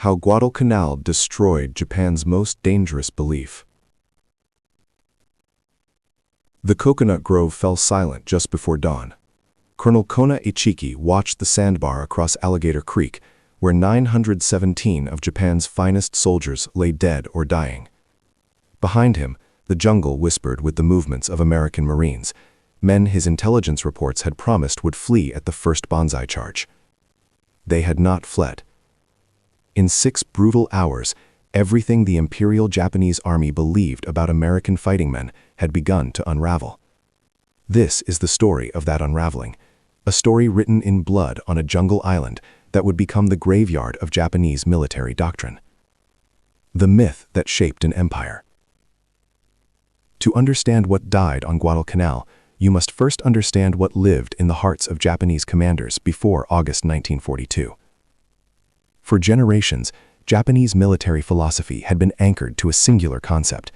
How Guadalcanal destroyed Japan's most dangerous belief. The coconut grove fell silent just before dawn. Colonel Ichiki watched the sandbar across Alligator Creek, where 917 of Japan's finest soldiers lay dead or dying. Behind him, the jungle whispered with the movements of American Marines, men his intelligence reports had promised would flee at the first banzai charge. They had not fled. In 6 brutal hours, everything the Imperial Japanese Army believed about American fighting men had begun to unravel. This is the story of that unraveling, a story written in blood on a jungle island that would become the graveyard of Japanese military doctrine. The myth that shaped an empire. To understand what died on Guadalcanal, you must first understand what lived in the hearts of Japanese commanders before August 1942. For generations, Japanese military philosophy had been anchored to a singular concept,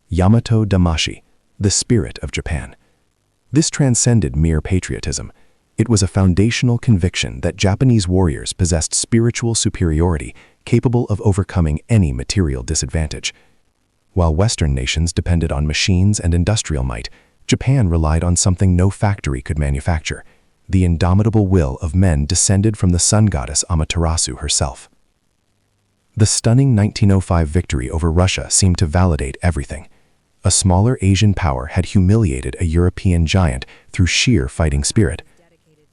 Yamato Damashi, the spirit of Japan. This transcended mere patriotism. It was a foundational conviction that Japanese warriors possessed spiritual superiority capable of overcoming any material disadvantage. While Western nations depended on machines and industrial might, Japan relied on something no factory could manufacture, the indomitable will of men descended from the sun goddess Amaterasu herself. The stunning 1905 victory over Russia seemed to validate everything. A smaller Asian power had humiliated a European giant through sheer fighting spirit.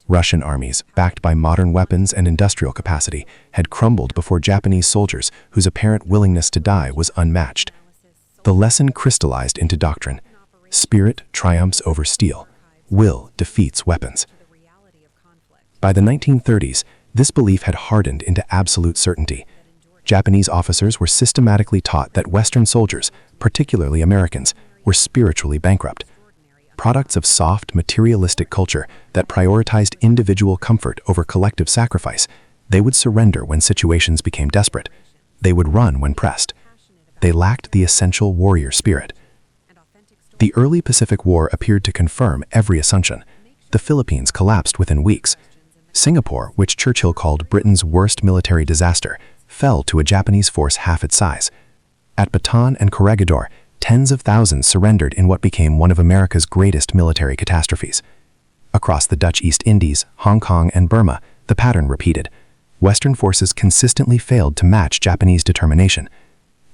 Russian armies, backed by modern weapons and industrial capacity, had crumbled before Japanese soldiers whose apparent willingness to die was unmatched. The lesson crystallized into doctrine. Spirit triumphs over steel. Will defeats weapons. By the 1930s, this belief had hardened into absolute certainty. Japanese officers were systematically taught that Western soldiers, particularly Americans, were spiritually bankrupt. Products of soft, materialistic culture that prioritized individual comfort over collective sacrifice, they would surrender when situations became desperate. They would run when pressed. They lacked the essential warrior spirit. The early Pacific War appeared to confirm every assumption. The Philippines collapsed within weeks. Singapore, which Churchill called Britain's worst military disaster, fell to a Japanese force half its size. At Bataan and Corregidor, tens of thousands surrendered in what became one of America's greatest military catastrophes. Across the Dutch East Indies, Hong Kong, and Burma, the pattern repeated. Western forces consistently failed to match Japanese determination.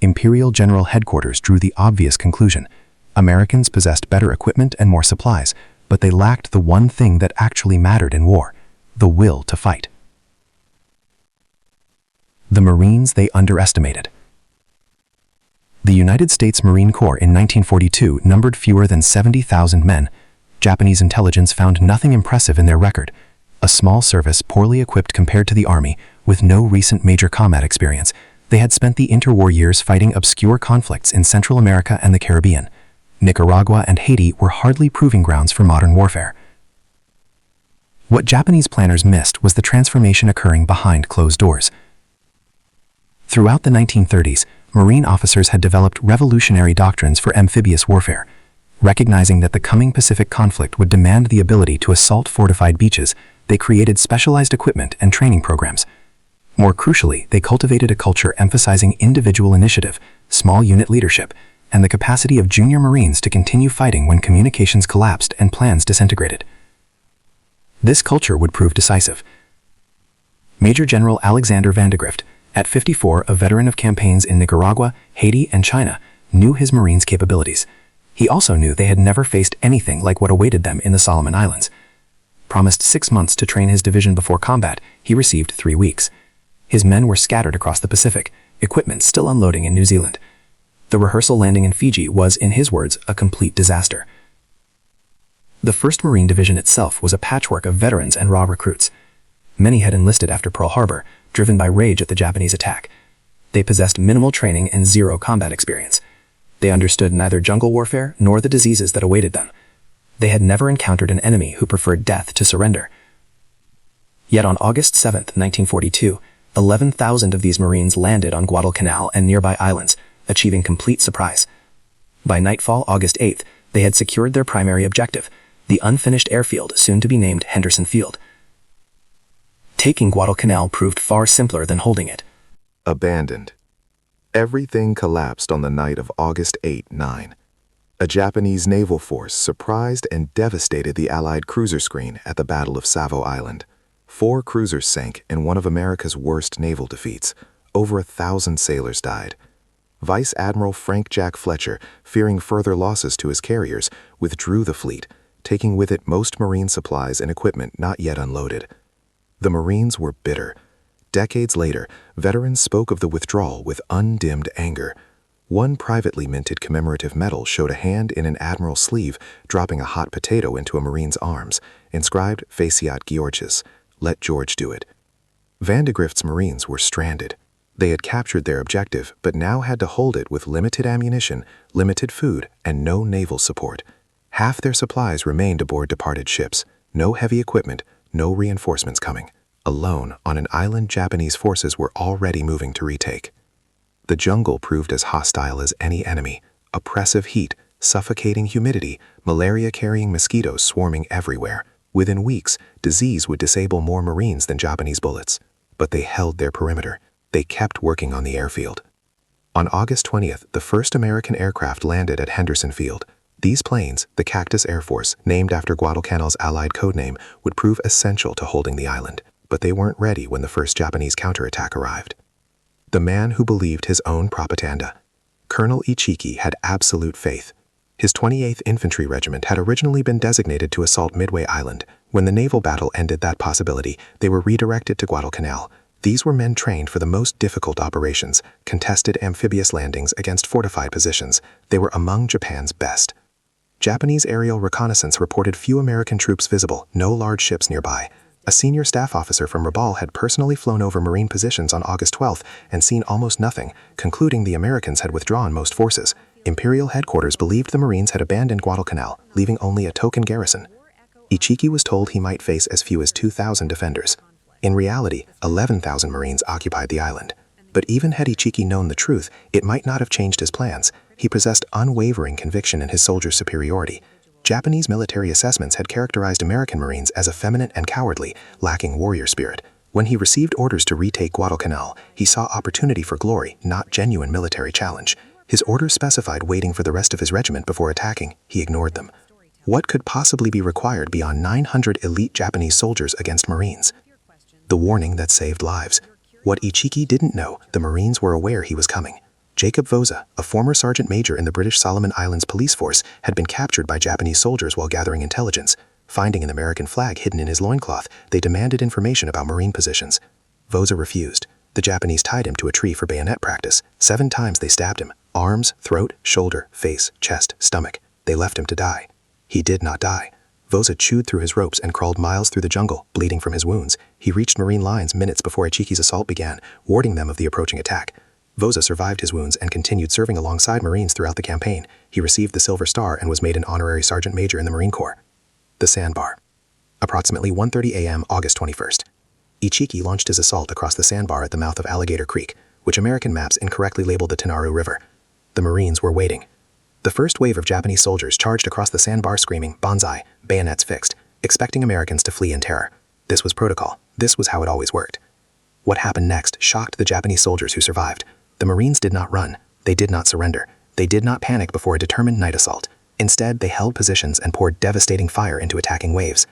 Imperial General Headquarters drew the obvious conclusion. Americans possessed better equipment and more supplies, but they lacked the one thing that actually mattered in war, the will to fight. The Marines they underestimated. The United States Marine Corps in 1942 numbered fewer than 70,000 men. Japanese intelligence found nothing impressive in their record. A small service poorly equipped compared to the Army, with no recent major combat experience. They had spent the interwar years fighting obscure conflicts in Central America and the Caribbean. Nicaragua and Haiti were hardly proving grounds for modern warfare. What Japanese planners missed was the transformation occurring behind closed doors. Throughout the 1930s, Marine officers had developed revolutionary doctrines for amphibious warfare. Recognizing that the coming Pacific conflict would demand the ability to assault fortified beaches, they created specialized equipment and training programs. More crucially, they cultivated a culture emphasizing individual initiative, small unit leadership, and the capacity of junior Marines to continue fighting when communications collapsed and plans disintegrated. This culture would prove decisive. Major General Alexander Vandegrift, at 54, a veteran of campaigns in Nicaragua, Haiti, and China, knew his Marines' capabilities. He also knew they had never faced anything like what awaited them in the Solomon Islands. Promised 6 months to train his division before combat, he received 3 weeks. His men were scattered across the Pacific, equipment still unloading in New Zealand. The rehearsal landing in Fiji was, in his words, a complete disaster. The 1st Marine Division itself was a patchwork of veterans and raw recruits. Many had enlisted after Pearl Harbor, driven by rage at the Japanese attack. They possessed minimal training and zero combat experience. They understood neither jungle warfare nor the diseases that awaited them. They had never encountered an enemy who preferred death to surrender. Yet on August 7, 1942, 11,000 of these Marines landed on Guadalcanal and nearby islands, achieving complete surprise. By nightfall, August 8th, they had secured their primary objective, the unfinished airfield soon to be named Henderson Field. Taking Guadalcanal proved far simpler than holding it. Abandoned. Everything collapsed on the night of August 8-9. A Japanese naval force surprised and devastated the Allied cruiser screen at the Battle of Savo Island. 4 cruisers sank in one of America's worst naval defeats. Over 1,000 sailors died. Vice Admiral Frank Jack Fletcher, fearing further losses to his carriers, withdrew the fleet, taking with it most marine supplies and equipment not yet unloaded. The Marines were bitter. Decades later, veterans spoke of the withdrawal with undimmed anger. One privately minted commemorative medal showed a hand in an admiral's sleeve dropping a hot potato into a Marine's arms, inscribed Faciat Georges, let George do it. Vandegrift's Marines were stranded. They had captured their objective, but now had to hold it with limited ammunition, limited food, and no naval support. Half their supplies remained aboard departed ships. No heavy equipment, no reinforcements coming. Alone on an island Japanese forces were already moving to retake. The jungle proved as hostile as any enemy. Oppressive heat, suffocating humidity, malaria-carrying mosquitoes swarming everywhere. Within weeks, disease would disable more Marines than Japanese bullets. But they held their perimeter. They kept working on the airfield. On August 20th, the first American aircraft landed at Henderson Field. These planes, the Cactus Air Force, named after Guadalcanal's Allied codename, would prove essential to holding the island. But they weren't ready when the first Japanese counterattack arrived. The man who believed his own propaganda. Colonel Ichiki had absolute faith. His 28th Infantry Regiment had originally been designated to assault Midway Island. When the naval battle ended that possibility, they were redirected to Guadalcanal. These were men trained for the most difficult operations, contested amphibious landings against fortified positions. They were among Japan's best. Japanese aerial reconnaissance reported few American troops visible, no large ships nearby. A senior staff officer from Rabaul had personally flown over Marine positions on August 12th and seen almost nothing, concluding the Americans had withdrawn most forces. Imperial headquarters believed the Marines had abandoned Guadalcanal, leaving only a token garrison. Ichiki was told he might face as few as 2,000 defenders. In reality, 11,000 Marines occupied the island. But even had Ichiki known the truth, it might not have changed his plans. He possessed unwavering conviction in his soldiers' superiority. Japanese military assessments had characterized American Marines as effeminate and cowardly, lacking warrior spirit. When he received orders to retake Guadalcanal, he saw opportunity for glory, not genuine military challenge. His orders specified waiting for the rest of his regiment before attacking. He ignored them. What could possibly be required beyond 900 elite Japanese soldiers against Marines? The warning that saved lives. What Ichiki didn't know, the Marines were aware he was coming. Jacob Voza, a former sergeant major in the British Solomon Islands police force, had been captured by Japanese soldiers while gathering intelligence. Finding an American flag hidden in his loincloth, they demanded information about Marine positions. Voza refused. The Japanese tied him to a tree for bayonet practice. 7 times they stabbed him. Arms, throat, shoulder, face, chest, stomach. They left him to die. He did not die. Voza chewed through his ropes and crawled miles through the jungle, bleeding from his wounds. He reached Marine lines minutes before Ichiki's assault began, warding them of the approaching attack. Voza survived his wounds and continued serving alongside Marines throughout the campaign. He received the Silver Star and was made an honorary sergeant major in the Marine Corps. The sandbar. Approximately 1:30 a.m. August 21st. Ichiki launched his assault across the sandbar at the mouth of Alligator Creek, which American maps incorrectly labeled the Tenaru River. The Marines were waiting. The first wave of Japanese soldiers charged across the sandbar screaming, "Banzai," bayonets fixed, expecting Americans to flee in terror. This was protocol. This was how it always worked. What happened next shocked the Japanese soldiers who survived. The Marines did not run. They did not surrender. They did not panic before a determined night assault. Instead, they held positions and poured devastating fire into attacking waves.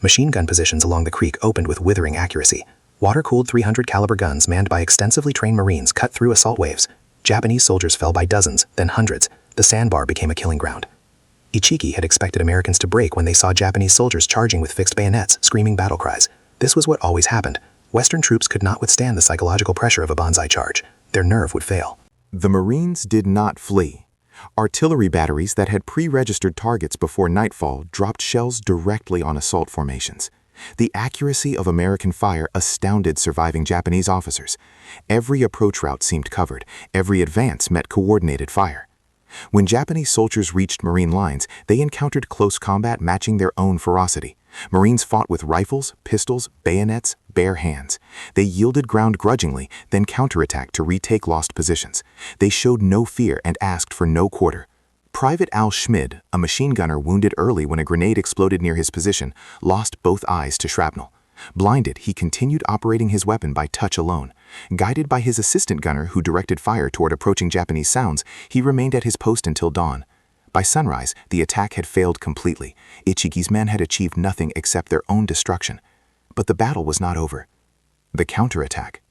Machine gun positions along the creek opened with withering accuracy. Water-cooled 300 caliber guns manned by extensively trained Marines cut through assault waves. Japanese soldiers fell by dozens, then hundreds. The sandbar became a killing ground. Ichiki had expected Americans to break when they saw Japanese soldiers charging with fixed bayonets, screaming battle cries. This was what always happened. Western troops could not withstand the psychological pressure of a banzai charge. Their nerve would fail. The Marines did not flee. Artillery batteries that had pre-registered targets before nightfall dropped shells directly on assault formations. The accuracy of American fire astounded surviving Japanese officers. Every approach route seemed covered. Every advance met coordinated fire. When Japanese soldiers reached Marine lines, they encountered close combat matching their own ferocity. Marines fought with rifles, pistols, bayonets, bare hands. They yielded ground grudgingly, then counterattacked to retake lost positions. They showed no fear and asked for no quarter. Private Al Schmid, a machine gunner wounded early when a grenade exploded near his position, lost both eyes to shrapnel. Blinded, he continued operating his weapon by touch alone. Guided by his assistant gunner who directed fire toward approaching Japanese sounds, he remained at his post until dawn. By sunrise, the attack had failed completely. Ichiki's men had achieved nothing except their own destruction. But the battle was not over. The counterattack.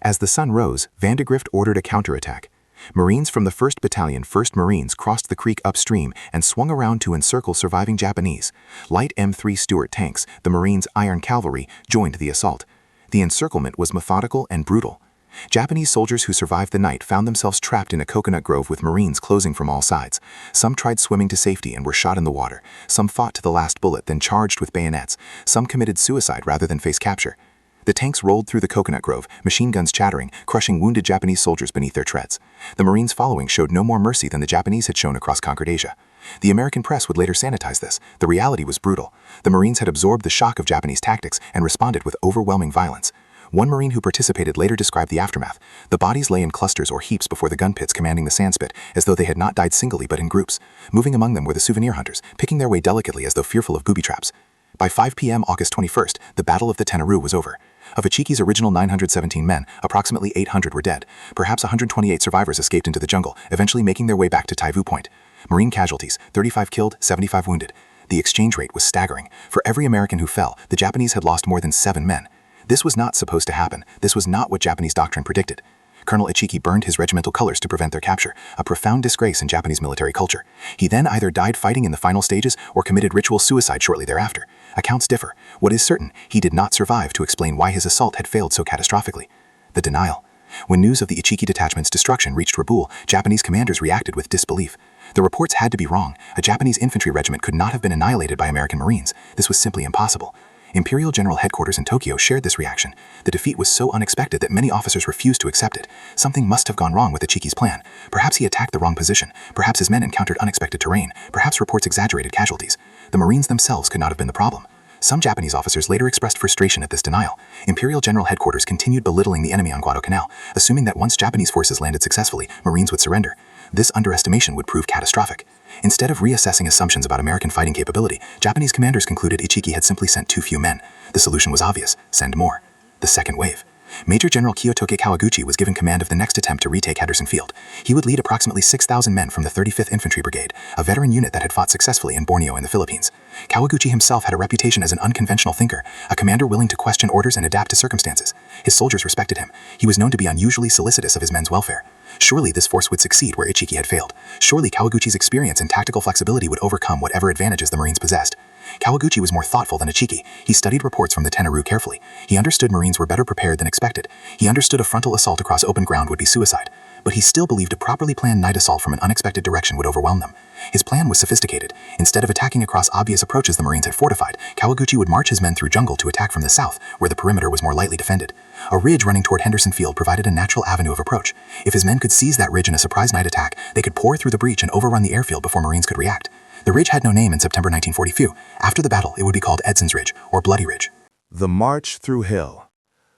As the sun rose, Vandegrift ordered a counterattack. Marines from the 1st Battalion, 1st Marines, crossed the creek upstream and swung around to encircle surviving Japanese. Light M3 Stuart tanks, the Marines' Iron Cavalry, joined the assault. The encirclement was methodical and brutal. Japanese soldiers who survived the night found themselves trapped in a coconut grove with Marines closing from all sides. Some tried swimming to safety and were shot in the water. Some fought to the last bullet, then charged with bayonets. Some committed suicide rather than face capture. The tanks rolled through the coconut grove, machine guns chattering, crushing wounded Japanese soldiers beneath their treads. The Marines following showed no more mercy than the Japanese had shown across conquered Asia. The American press would later sanitize this. The reality was brutal. The Marines had absorbed the shock of Japanese tactics and responded with overwhelming violence. One Marine who participated later described the aftermath. The bodies lay in clusters or heaps before the gun pits commanding the sandspit, as though they had not died singly but in groups. Moving among them were the souvenir hunters, picking their way delicately as though fearful of booby traps. By 5 p.m. August 21st, the Battle of the Tenaru was over. Of Ichiki's original 917 men, approximately 800 were dead. Perhaps 128 survivors escaped into the jungle, eventually making their way back to Taivu Point. Marine casualties, 35 killed, 75 wounded. The exchange rate was staggering. For every American who fell, the Japanese had lost more than 7 men. This was not supposed to happen. This was not what Japanese doctrine predicted. Colonel Ichiki burned his regimental colors to prevent their capture, a profound disgrace in Japanese military culture. He then either died fighting in the final stages or committed ritual suicide shortly thereafter. Accounts differ. What is certain, he did not survive to explain why his assault had failed so catastrophically. The denial. When news of the Ichiki detachment's destruction reached Rabaul, Japanese commanders reacted with disbelief. The reports had to be wrong. A Japanese infantry regiment could not have been annihilated by American Marines. This was simply impossible. Imperial General Headquarters in Tokyo shared this reaction. The defeat was so unexpected that many officers refused to accept it. Something must have gone wrong with Ichiki's plan. Perhaps he attacked the wrong position. Perhaps his men encountered unexpected terrain. Perhaps reports exaggerated casualties. The Marines themselves could not have been the problem. Some Japanese officers later expressed frustration at this denial. Imperial General Headquarters continued belittling the enemy on Guadalcanal, assuming that once Japanese forces landed successfully, Marines would surrender. This underestimation would prove catastrophic. Instead of reassessing assumptions about American fighting capability, Japanese commanders concluded Ichiki had simply sent too few men. The solution was obvious: send more. The second wave. Major General Kiyotoke Kawaguchi was given command of the next attempt to retake Henderson Field. He would lead approximately 6,000 men from the 35th Infantry Brigade, a veteran unit that had fought successfully in Borneo and the Philippines. Kawaguchi himself had a reputation as an unconventional thinker, a commander willing to question orders and adapt to circumstances. His soldiers respected him. He was known to be unusually solicitous of his men's welfare. Surely this force would succeed where Ichiki had failed. Surely Kawaguchi's experience and tactical flexibility would overcome whatever advantages the Marines possessed. Kawaguchi was more thoughtful than Ichiki. He studied reports from the Tenaru carefully. He understood Marines were better prepared than expected. He understood a frontal assault across open ground would be suicide. But he still believed a properly planned night assault from an unexpected direction would overwhelm them. His plan was sophisticated. Instead of attacking across obvious approaches the Marines had fortified, Kawaguchi would march his men through jungle to attack from the south, where the perimeter was more lightly defended. A ridge running toward Henderson Field provided a natural avenue of approach. If his men could seize that ridge in a surprise night attack, they could pour through the breach and overrun the airfield before Marines could react. The ridge had no name in September 1942. After the battle, it would be called Edson's Ridge, or Bloody Ridge. The March Through Hill.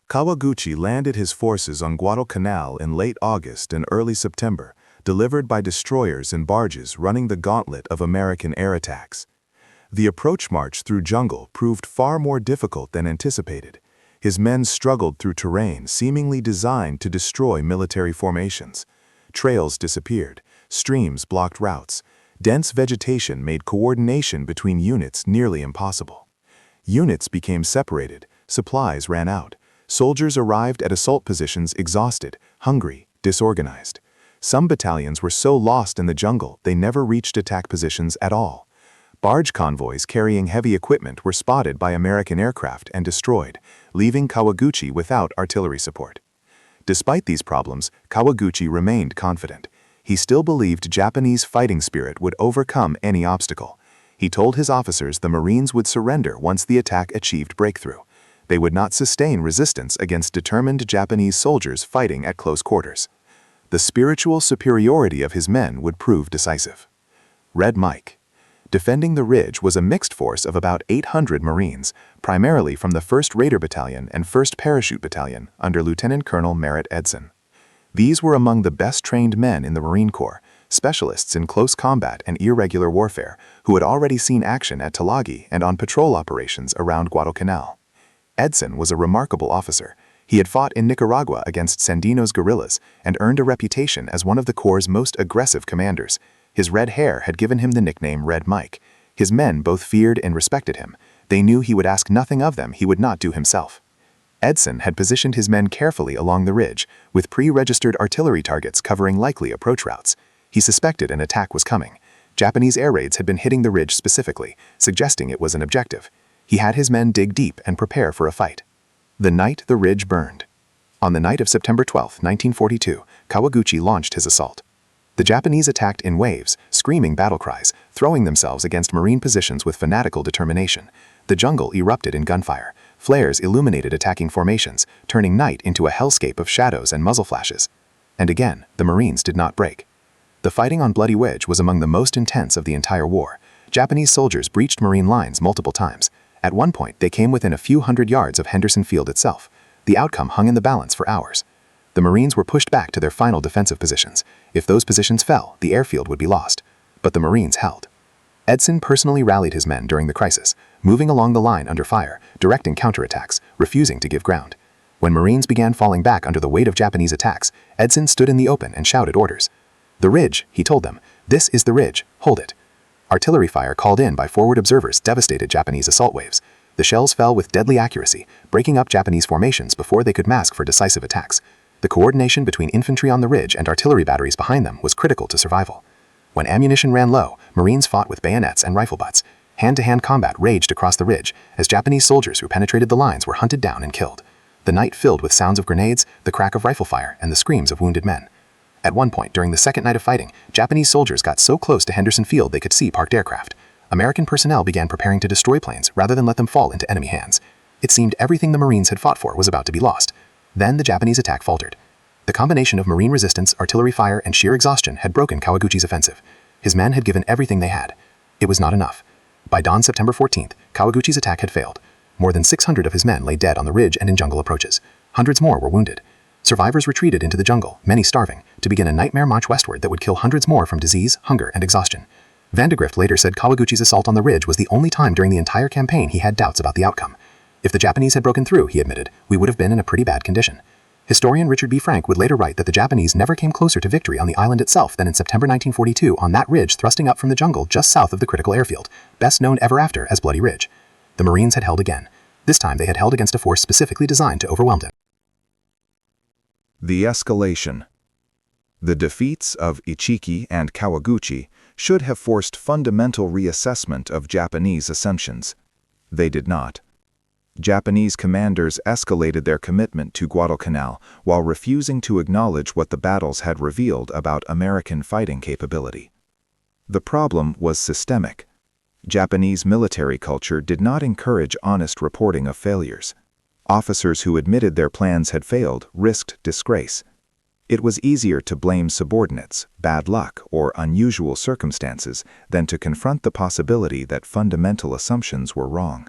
Kawaguchi landed his forces on Guadalcanal in late August and early September, delivered by destroyers and barges running the gauntlet of American air attacks. The approach march through jungle proved far more difficult than anticipated. His men struggled through terrain seemingly designed to destroy military formations. Trails disappeared, streams blocked routes. Dense vegetation made coordination between units nearly impossible. Units became separated, supplies ran out. Soldiers arrived at assault positions exhausted, hungry, disorganized. Some battalions were so lost in the jungle they never reached attack positions at all. Barge convoys carrying heavy equipment were spotted by American aircraft and destroyed, leaving Kawaguchi without artillery support. Despite these problems, Kawaguchi remained confident. He still believed Japanese fighting spirit would overcome any obstacle. He told his officers the Marines would surrender once the attack achieved breakthrough. They would not sustain resistance against determined Japanese soldiers fighting at close quarters. The spiritual superiority of his men would prove decisive. Red Mike. Defending the ridge was a mixed force of about 800 Marines, primarily from the 1st Raider Battalion and 1st Parachute Battalion under Lieutenant Colonel Merritt Edson. These were among the best-trained men in the Marine Corps, specialists in close combat and irregular warfare, who had already seen action at Tulagi and on patrol operations around Guadalcanal. Edson was a remarkable officer. He had fought in Nicaragua against Sandino's guerrillas and earned a reputation as one of the Corps' most aggressive commanders. His red hair had given him the nickname Red Mike. His men both feared and respected him. They knew he would ask nothing of them he would not do himself. Edson had positioned his men carefully along the ridge, with pre-registered artillery targets covering likely approach routes. He suspected an attack was coming. Japanese air raids had been hitting the ridge specifically, suggesting it was an objective. He had his men dig deep and prepare for a fight. The night the ridge burned. On the night of September 12, 1942, Kawaguchi launched his assault. The Japanese attacked in waves, screaming battle cries, throwing themselves against Marine positions with fanatical determination. The jungle erupted in gunfire. Flares illuminated attacking formations, turning night into a hellscape of shadows and muzzle flashes. And again, the Marines did not break. The fighting on Bloody Ridge was among the most intense of the entire war. Japanese soldiers breached Marine lines multiple times. At one point, they came within a few hundred yards of Henderson Field itself. The outcome hung in the balance for hours. The Marines were pushed back to their final defensive positions. If those positions fell, the airfield would be lost. But the Marines held. Edson personally rallied his men during the crisis, moving along the line under fire, directing counterattacks, refusing to give ground. When Marines began falling back under the weight of Japanese attacks, Edson stood in the open and shouted orders. "The ridge," he told them. "This is the ridge. Hold it." Artillery fire called in by forward observers devastated Japanese assault waves. The shells fell with deadly accuracy, breaking up Japanese formations before they could mask for decisive attacks. The coordination between infantry on the ridge and artillery batteries behind them was critical to survival. When ammunition ran low, Marines fought with bayonets and rifle butts. Hand-to-hand combat raged across the ridge as Japanese soldiers who penetrated the lines were hunted down and killed. The night filled with sounds of grenades, the crack of rifle fire, and the screams of wounded men. At one point during the second night of fighting, Japanese soldiers got so close to Henderson Field they could see parked aircraft. American personnel began preparing to destroy planes rather than let them fall into enemy hands. It seemed everything the Marines had fought for was about to be lost. Then the Japanese attack faltered. The combination of Marine resistance, artillery fire, and sheer exhaustion had broken Kawaguchi's offensive. His men had given everything they had. It was not enough. By dawn September 14th, Kawaguchi's attack had failed. More than 600 of his men lay dead on the ridge and in jungle approaches. Hundreds more were wounded. Survivors retreated into the jungle, many starving, to begin a nightmare march westward that would kill hundreds more from disease, hunger, and exhaustion. Vandegrift later said Kawaguchi's assault on the ridge was the only time during the entire campaign he had doubts about the outcome. If the Japanese had broken through, he admitted, we would have been in a pretty bad condition. Historian Richard B. Frank would later write that the Japanese never came closer to victory on the island itself than in September 1942 on that ridge thrusting up from the jungle just south of the critical airfield, best known ever after as Bloody Ridge. The Marines had held again. This time they had held against a force specifically designed to overwhelm them. The escalation. The defeats of Ichiki and Kawaguchi should have forced fundamental reassessment of Japanese assumptions. They did not. Japanese commanders escalated their commitment to Guadalcanal while refusing to acknowledge what the battles had revealed about American fighting capability. The problem was systemic. Japanese military culture did not encourage honest reporting of failures. Officers who admitted their plans had failed risked disgrace. It was easier to blame subordinates, bad luck, or unusual circumstances than to confront the possibility that fundamental assumptions were wrong.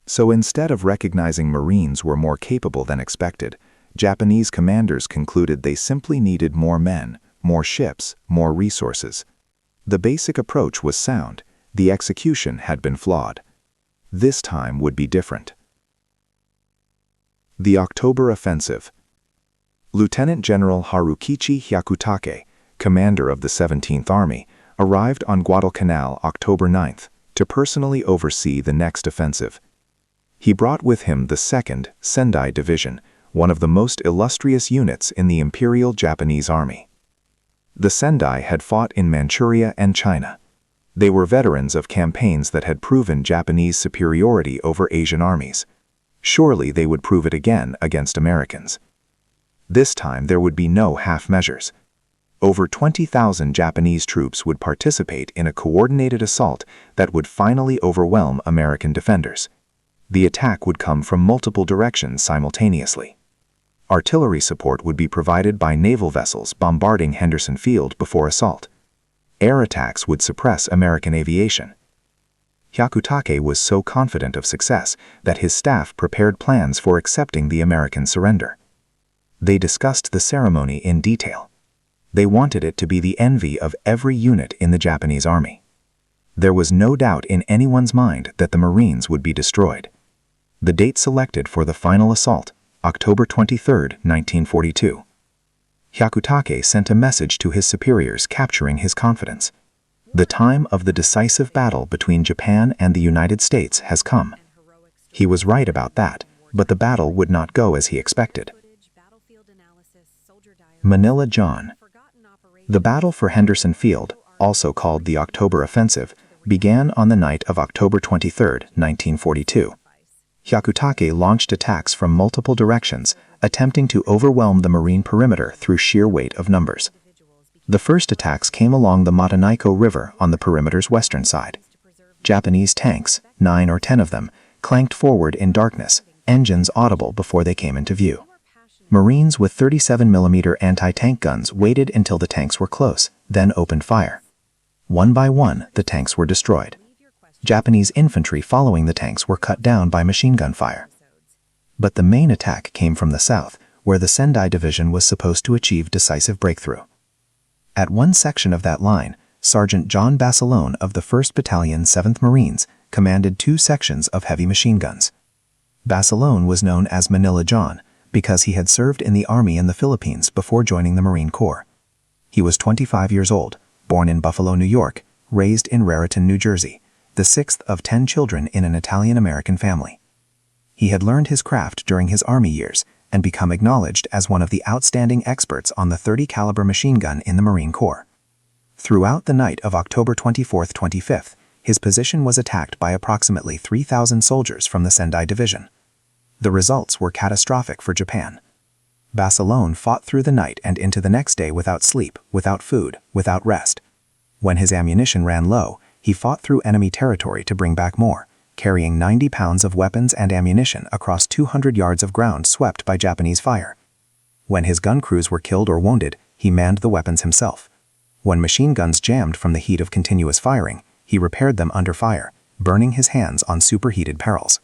So instead of recognizing Marines were more capable than expected, Japanese commanders concluded they simply needed more men, more ships, more resources. The basic approach was sound. The execution had been flawed. This time would be different. The October Offensive. Lieutenant General Harukichi Hyakutake, commander of the 17th Army, arrived on Guadalcanal October 9th to personally oversee the next offensive. He brought with him the 2nd Sendai Division, one of the most illustrious units in the Imperial Japanese Army. The Sendai had fought in Manchuria and China. They were veterans of campaigns that had proven Japanese superiority over Asian armies. Surely they would prove it again against Americans. This time there would be no half measures. Over 20,000 Japanese troops would participate in a coordinated assault that would finally overwhelm American defenders. The attack would come from multiple directions simultaneously. Artillery support would be provided by naval vessels bombarding Henderson Field before assault. Air attacks would suppress American aviation. Hyakutake was so confident of success that his staff prepared plans for accepting the American surrender. They discussed the ceremony in detail. They wanted it to be the envy of every unit in the Japanese army. There was no doubt in anyone's mind that the Marines would be destroyed. The date selected for the final assault, October 23, 1942. Hyakutake sent a message to his superiors capturing his confidence. The time of the decisive battle between Japan and the United States has come. He was right about that, but the battle would not go as he expected. Manila John. The battle for Henderson Field, also called the October Offensive, began on the night of October 23, 1942. Hyakutake launched attacks from multiple directions, attempting to overwhelm the Marine perimeter through sheer weight of numbers. The first attacks came along the Tenaru River on the perimeter's western side. Japanese tanks, 9 or 10 of them, clanked forward in darkness, engines audible before they came into view. Marines with 37mm anti-tank guns waited until the tanks were close, then opened fire. One by one, the tanks were destroyed. Japanese infantry following the tanks were cut down by machine gun fire. But the main attack came from the south, where the Sendai Division was supposed to achieve decisive breakthrough. At one section of that line, Sergeant John Basilone of the 1st Battalion 7th Marines commanded 2 sections of heavy machine guns. Basilone was known as Manila John because he had served in the Army in the Philippines before joining the Marine Corps. He was 25 years old, born in Buffalo, New York, raised in Raritan, New Jersey, the 6th of 10 children in an Italian-American family. He had learned his craft during his Army years and become acknowledged as one of the outstanding experts on the .30 caliber machine gun in the Marine Corps. Throughout the night of October 24-25, his position was attacked by approximately 3,000 soldiers from the Sendai Division. The results were catastrophic for Japan. Basilone fought through the night and into the next day without sleep, without food, without rest. When his ammunition ran low, he fought through enemy territory to bring back more, carrying 90 pounds of weapons and ammunition across 200 yards of ground swept by Japanese fire. When his gun crews were killed or wounded, he manned the weapons himself. When machine guns jammed from the heat of continuous firing, he repaired them under fire, burning his hands on superheated barrels.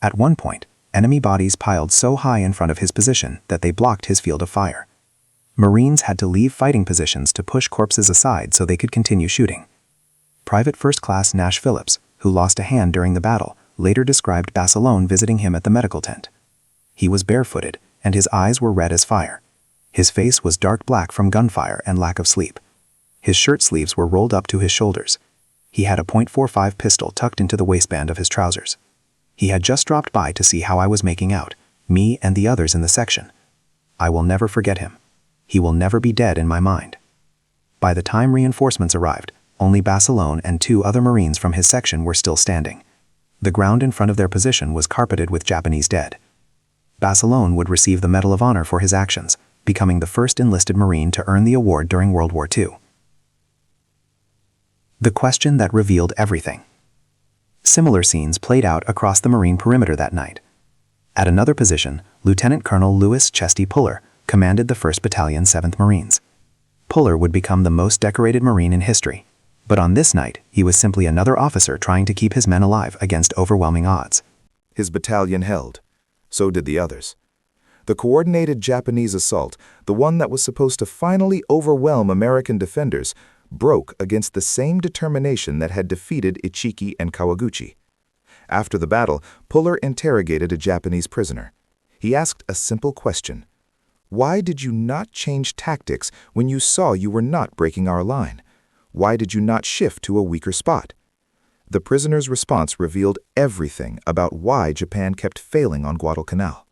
At one point, enemy bodies piled so high in front of his position that they blocked his field of fire. Marines had to leave fighting positions to push corpses aside so they could continue shooting. Private First Class Nash Phillips, who lost a hand during the battle, later described Basilone visiting him at the medical tent. He was barefooted, and his eyes were red as fire. His face was dark black from gunfire and lack of sleep. His shirt sleeves were rolled up to his shoulders. He had a .45 pistol tucked into the waistband of his trousers. He had just dropped by to see how I was making out, me and the others in the section. I will never forget him. He will never be dead in my mind. By the time reinforcements arrived, only Basilone and 2 other Marines from his section were still standing. The ground in front of their position was carpeted with Japanese dead. Basilone would receive the Medal of Honor for his actions, becoming the first enlisted Marine to earn the award during World War II. The question that revealed everything. Similar scenes played out across the Marine perimeter that night. At another position, Lieutenant Colonel Louis Chesty Puller commanded the 1st Battalion 7th Marines. Puller would become the most decorated Marine in history, but on this night, he was simply another officer trying to keep his men alive against overwhelming odds. His battalion held. So did the others. The coordinated Japanese assault, the one that was supposed to finally overwhelm American defenders, broke against the same determination that had defeated Ichiki and Kawaguchi. After the battle, Puller interrogated a Japanese prisoner. He asked a simple question. Why did you not change tactics when you saw you were not breaking our line? Why did you not shift to a weaker spot? The prisoner's response revealed everything about why Japan kept failing on Guadalcanal.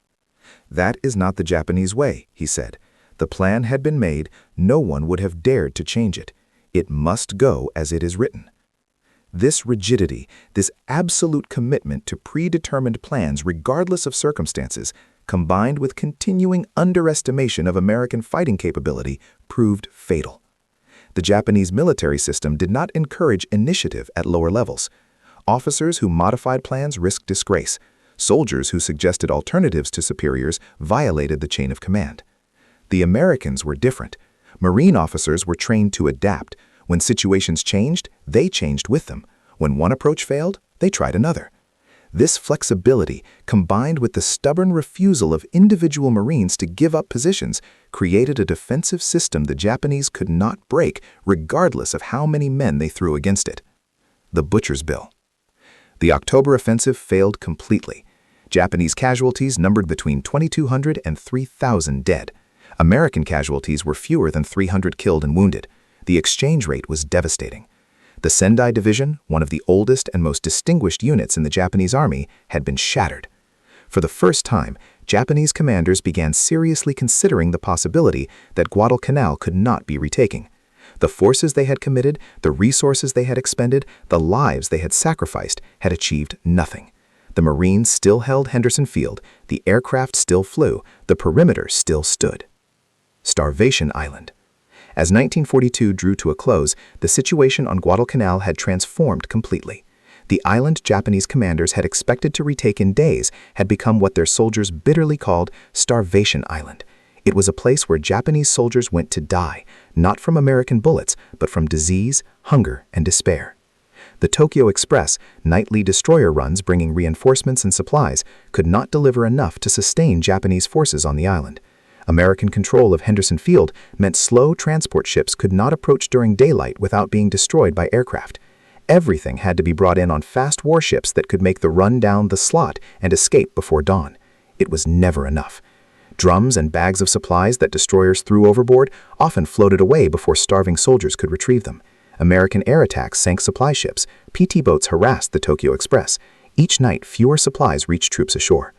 That is not the Japanese way, he said. The plan had been made, no one would have dared to change it. It must go as it is written. This rigidity, this absolute commitment to predetermined plans regardless of circumstances, combined with continuing underestimation of American fighting capability, proved fatal. The Japanese military system did not encourage initiative at lower levels. Officers who modified plans risked disgrace. Soldiers who suggested alternatives to superiors violated the chain of command. The Americans were different. Marine officers were trained to adapt. When situations changed, they changed with them. When one approach failed, they tried another. This flexibility, combined with the stubborn refusal of individual Marines to give up positions, created a defensive system the Japanese could not break regardless of how many men they threw against it. The Butcher's Bill. The October offensive failed completely. Japanese casualties numbered between 2,200 and 3,000 dead. American casualties were fewer than 300 killed and wounded. The exchange rate was devastating. The Sendai Division, one of the oldest and most distinguished units in the Japanese Army, had been shattered. For the first time, Japanese commanders began seriously considering the possibility that Guadalcanal could not be retaken. The forces they had committed, the resources they had expended, the lives they had sacrificed had achieved nothing. The Marines still held Henderson Field, the aircraft still flew, the perimeter still stood. Starvation Island. As 1942 drew to a close, the situation on Guadalcanal had transformed completely. The island Japanese commanders had expected to retake in days had become what their soldiers bitterly called Starvation Island. It was a place where Japanese soldiers went to die, not from American bullets, but from disease, hunger, and despair. The Tokyo Express, nightly destroyer runs bringing reinforcements and supplies, could not deliver enough to sustain Japanese forces on the island. American control of Henderson Field meant slow transport ships could not approach during daylight without being destroyed by aircraft. Everything had to be brought in on fast warships that could make the run down the slot and escape before dawn. It was never enough. Drums and bags of supplies that destroyers threw overboard often floated away before starving soldiers could retrieve them. American air attacks sank supply ships. PT boats harassed the Tokyo Express. Each night, fewer supplies reached troops ashore.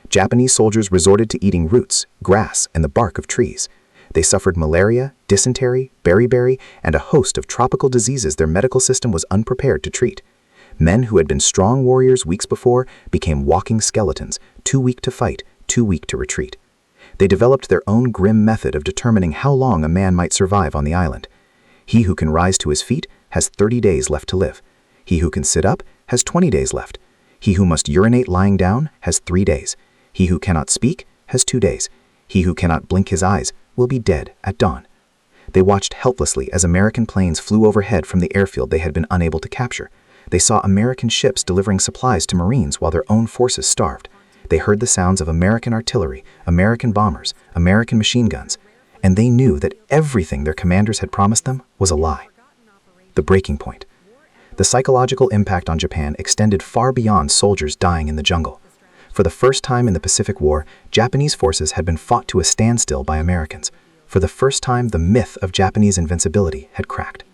Japanese soldiers resorted to eating roots, grass, and the bark of trees. They suffered malaria, dysentery, beriberi, and a host of tropical diseases their medical system was unprepared to treat. Men who had been strong warriors weeks before became walking skeletons, too weak to fight, too weak to retreat. They developed their own grim method of determining how long a man might survive on the island. He who can rise to his feet has 30 days left to live. He who can sit up has 20 days left. He who must urinate lying down has 3 days. He who cannot speak has 2 days. He who cannot blink his eyes will be dead at dawn. They watched helplessly as American planes flew overhead from the airfield they had been unable to capture. They saw American ships delivering supplies to Marines while their own forces starved. They heard the sounds of American artillery, American bombers, American machine guns, and they knew that everything their commanders had promised them was a lie. The breaking point. The psychological impact on Japan extended far beyond soldiers dying in the jungle. For the first time in the Pacific War, Japanese forces had been fought to a standstill by Americans. For the first time, the myth of Japanese invincibility had cracked.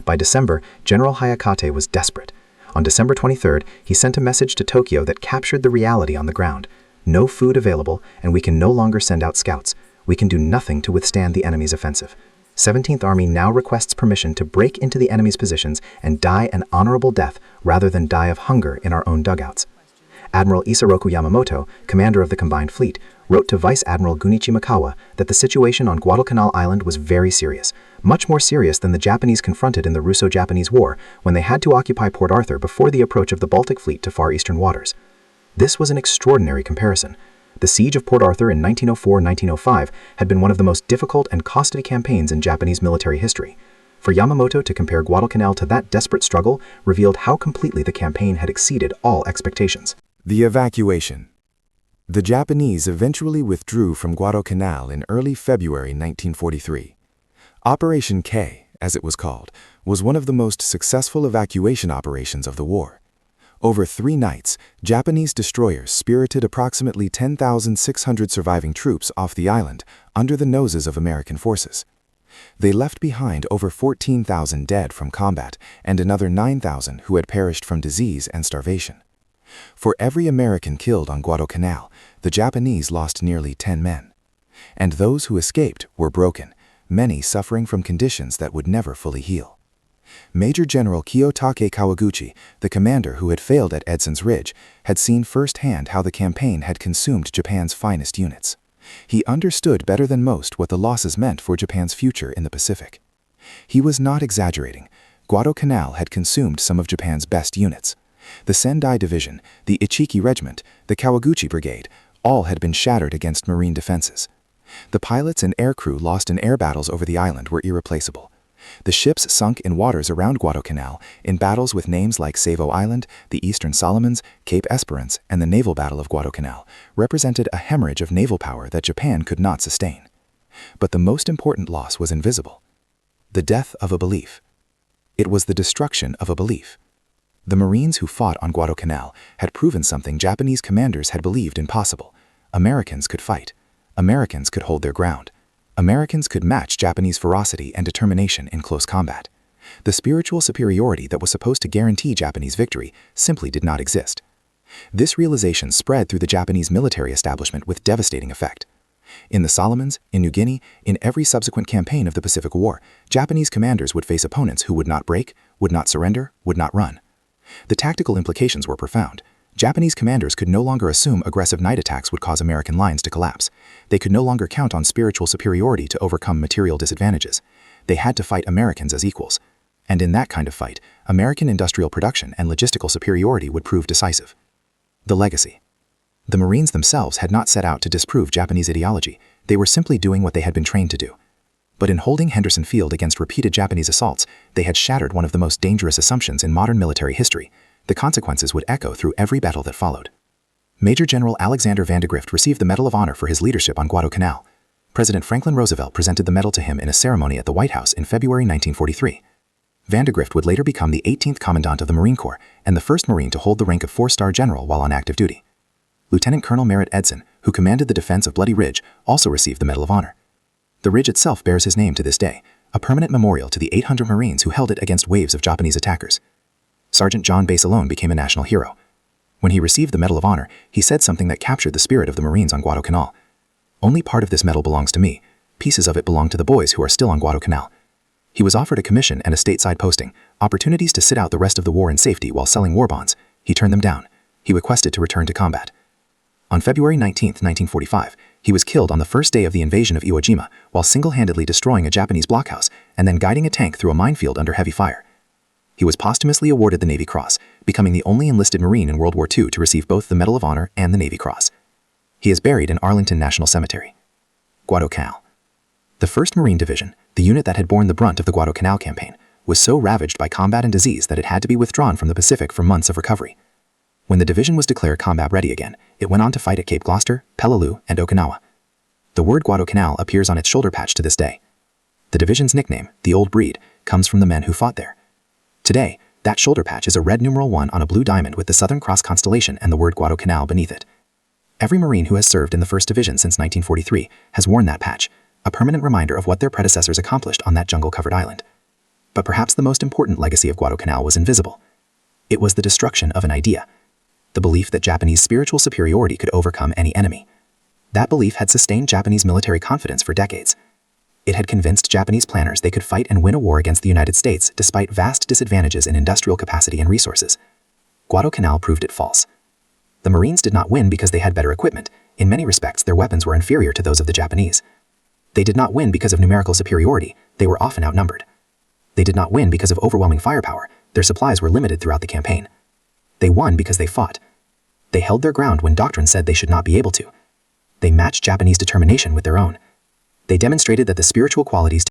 By December, General Hayakate was desperate. On December 23rd, he sent a message to Tokyo that captured the reality on the ground. No food available, and we can no longer send out scouts. We can do nothing to withstand the enemy's offensive. 17th Army now requests permission to break into the enemy's positions and die an honorable death rather than die of hunger in our own dugouts. Admiral Isoroku Yamamoto, commander of the combined fleet, wrote to Vice Admiral Gunichi Mikawa that the situation on Guadalcanal Island was very serious, much more serious than the Japanese confronted in the Russo-Japanese War when they had to occupy Port Arthur before the approach of the Baltic Fleet to Far Eastern waters. This was an extraordinary comparison. The siege of Port Arthur in 1904-1905 had been one of the most difficult and costly campaigns in Japanese military history. For Yamamoto to compare Guadalcanal to that desperate struggle revealed how completely the campaign had exceeded all expectations. The evacuation. The Japanese eventually withdrew from Guadalcanal in early February 1943. Operation K, as it was called, was one of the most successful evacuation operations of the war. Over 3 nights, Japanese destroyers spirited approximately 10,600 surviving troops off the island under the noses of American forces. They left behind over 14,000 dead from combat and another 9,000 who had perished from disease and starvation. For every American killed on Guadalcanal, the Japanese lost nearly 10 men. And those who escaped were broken, many suffering from conditions that would never fully heal. Major General Kiyotake Kawaguchi, the commander who had failed at Edson's Ridge, had seen firsthand how the campaign had consumed Japan's finest units. He understood better than most what the losses meant for Japan's future in the Pacific. He was not exaggerating. Guadalcanal had consumed some of Japan's best units. The Sendai Division, the Ichiki Regiment, the Kawaguchi Brigade, all had been shattered against Marine defenses. The pilots and aircrew lost in air battles over the island were irreplaceable. The ships sunk in waters around Guadalcanal in battles with names like Savo Island, the Eastern Solomons, Cape Esperance, and the Naval Battle of Guadalcanal represented a hemorrhage of naval power that Japan could not sustain. But the most important loss was invisible. The death of a belief. It was the destruction of a belief. The Marines who fought on Guadalcanal had proven something Japanese commanders had believed impossible. Americans could fight. Americans could hold their ground. Americans could match Japanese ferocity and determination in close combat. The spiritual superiority that was supposed to guarantee Japanese victory simply did not exist. This realization spread through the Japanese military establishment with devastating effect. In the Solomons, in New Guinea, in every subsequent campaign of the Pacific War, Japanese commanders would face opponents who would not break, would not surrender, would not run. The tactical implications were profound. Japanese commanders could no longer assume aggressive night attacks would cause American lines to collapse. They could no longer count on spiritual superiority to overcome material disadvantages. They had to fight Americans as equals. And in that kind of fight, American industrial production and logistical superiority would prove decisive. The legacy. The Marines themselves had not set out to disprove Japanese ideology. They were simply doing what they had been trained to do. But in holding Henderson Field against repeated Japanese assaults, they had shattered one of the most dangerous assumptions in modern military history. The consequences would echo through every battle that followed. Major General Alexander Vandegrift received the Medal of Honor for his leadership on Guadalcanal. President Franklin Roosevelt presented the medal to him in a ceremony at the White House in February 1943. Vandegrift would later become the 18th Commandant of the Marine Corps and the first Marine to hold the rank of 4-star general while on active duty. Lieutenant Colonel Merritt Edson, who commanded the defense of Bloody Ridge, also received the Medal of Honor. The ridge itself bears his name to this day, a permanent memorial to the 800 Marines who held it against waves of Japanese attackers. Sergeant John Basilone became a national hero. When he received the Medal of Honor, he said something that captured the spirit of the Marines on Guadalcanal. "Only part of this medal belongs to me. Pieces of it belong to the boys who are still on Guadalcanal." He was offered a commission and a stateside posting, opportunities to sit out the rest of the war in safety while selling war bonds. He turned them down. He requested to return to combat. On February 19, 1945, he was killed on the first day of the invasion of Iwo Jima while single-handedly destroying a Japanese blockhouse and then guiding a tank through a minefield under heavy fire. He was posthumously awarded the Navy Cross, becoming the only enlisted Marine in World War II to receive both the Medal of Honor and the Navy Cross. He is buried in Arlington National Cemetery. Guadalcanal. The 1st Marine Division, the unit that had borne the brunt of the Guadalcanal campaign, was so ravaged by combat and disease that it had to be withdrawn from the Pacific for months of recovery. When the division was declared combat ready again, it went on to fight at Cape Gloucester, Peleliu, and Okinawa. The word Guadalcanal appears on its shoulder patch to this day. The division's nickname, the Old Breed, comes from the men who fought there. Today, that shoulder patch is a red numeral 1 on a blue diamond with the Southern Cross constellation and the word Guadalcanal beneath it. Every Marine who has served in the 1st Division since 1943 has worn that patch, a permanent reminder of what their predecessors accomplished on that jungle-covered island. But perhaps the most important legacy of Guadalcanal was invisible. It was the destruction of an idea. The belief that Japanese spiritual superiority could overcome any enemy. That belief had sustained Japanese military confidence for decades. It had convinced Japanese planners they could fight and win a war against the United States despite vast disadvantages in industrial capacity and resources. Guadalcanal proved it false. The Marines did not win because they had better equipment. In many respects, their weapons were inferior to those of the Japanese. They did not win because of numerical superiority. They were often outnumbered. They did not win because of overwhelming firepower. Their supplies were limited throughout the campaign. They won because they fought. They held their ground when doctrine said they should not be able to. They matched Japanese determination with their own. They demonstrated that the spiritual qualities